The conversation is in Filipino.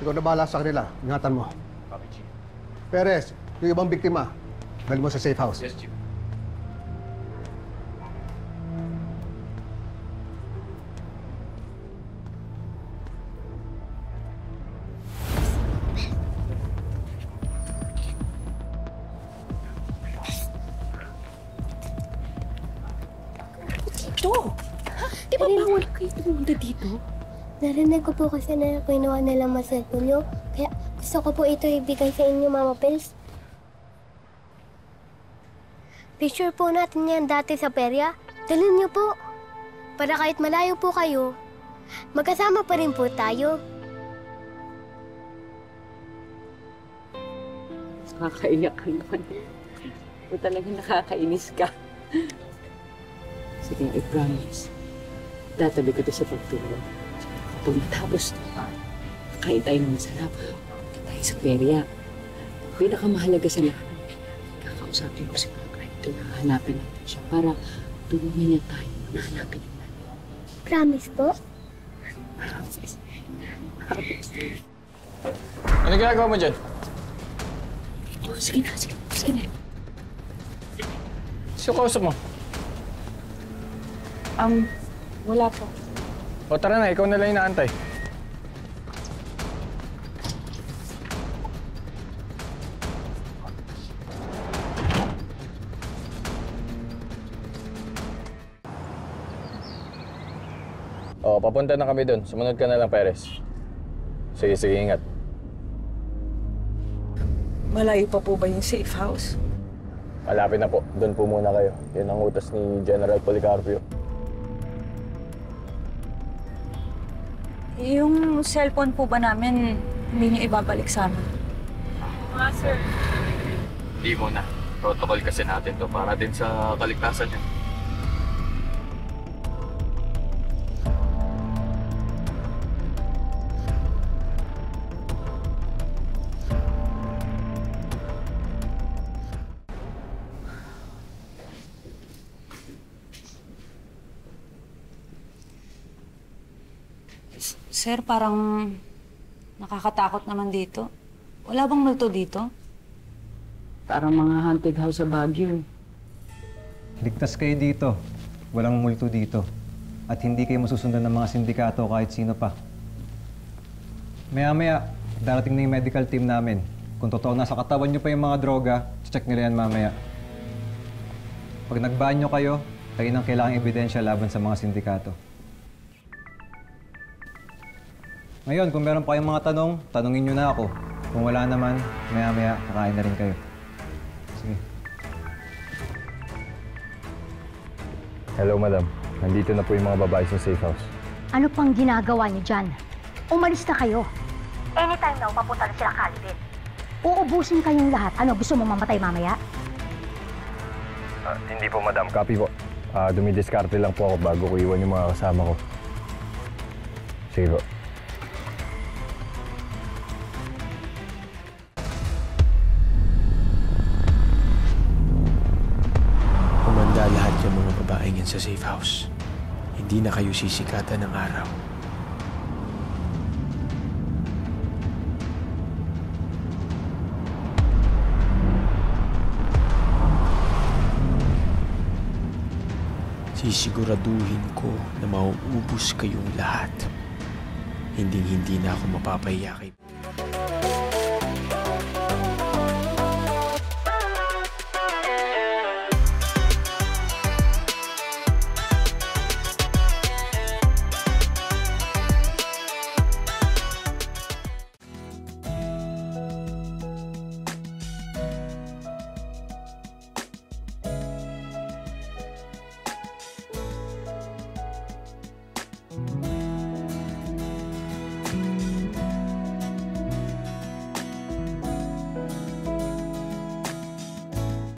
Ikaw na bahala sa kanila. Ingatan mo. Copy, Chief. Perez, yung ibang biktima, dali mo sa safe house. Yes, Chief. Dito! Di ba bawal kayo tumunta dito? Narinig ko po kasi na kinuha nila ang cellphone nyo. Kaya gusto ko po ito ibigay sa inyo, Mama Pels. Picture po natin yan dati sa perya. Dalhin niyo po. Para kahit malayo po kayo, magkasama pa rin po tayo. Nakakaiyak ka naman. O talagang nakakainis ka. Sige, I promise. Tatabi ko ito sa pagtulog. Kapag matapos ito, kain tayo ng masarap. Tayo sa perya. Pinakamahalaga sa lahat. Kakausapin ko si Mama ito na hanapin natin siya para tulungan niya tayo na hanapin niya natin. Promise po? Promise. Ano ginagawa mo dyan? Oh, sige na, sige. Sige na. Sino kausap mo? Wala po. O tara na, ikaw na lang inaantay. O, papunta na kami dun. Sumunod ka na lang, Perez. Sige, sige, ingat. Malayo pa po ba yung safe house? Malapit na po. Doon po muna kayo. Yun ang utos ni General Policarpio. Yung cellphone po ba namin, hindi niyo ibabalik sa amin? Sir. Hindi muna. Protocol kasi natin to para din sa kaligtasan niya. Sir, parang nakakatakot naman dito. Wala bang multo dito? Parang mga haunted house sa Baguio. Ligtas kayo dito. Walang multo dito. At hindi kayo masusundan ng mga sindikato kahit sino pa. Maya-maya, darating na yung medical team namin. Kung totoo nasa katawan nyo pa yung mga droga, check nila yan mamaya. Pag nagbanyo kayo, kayo nang kailangang ebidensya laban sa mga sindikato. Ngayon, kung meron pa kayong mga tanong, tanungin nyo na ako. Kung wala naman, maya-maya, kakain na rin kayo. Sige. Hello, madam. Nandito na po yung mga babae sa safe house. Ano pang ginagawa niyo dyan? Umalis na kayo. Anytime na papunta na sila Calvin. Uubusin kayong lahat. Ano, gusto mo mamatay mamaya? Hindi po, madam. Copy po. Dumidiskarte lang po ako bago ko iwan yung mga kasama ko. Sige po. Kumanda lahat yung mga babaeng yan sa safe house. Hindi na kayo sisikatan ng araw. Sisiguraduhin ko na mauubos kayong lahat. Hinding-hindi na ako mapapahiya kay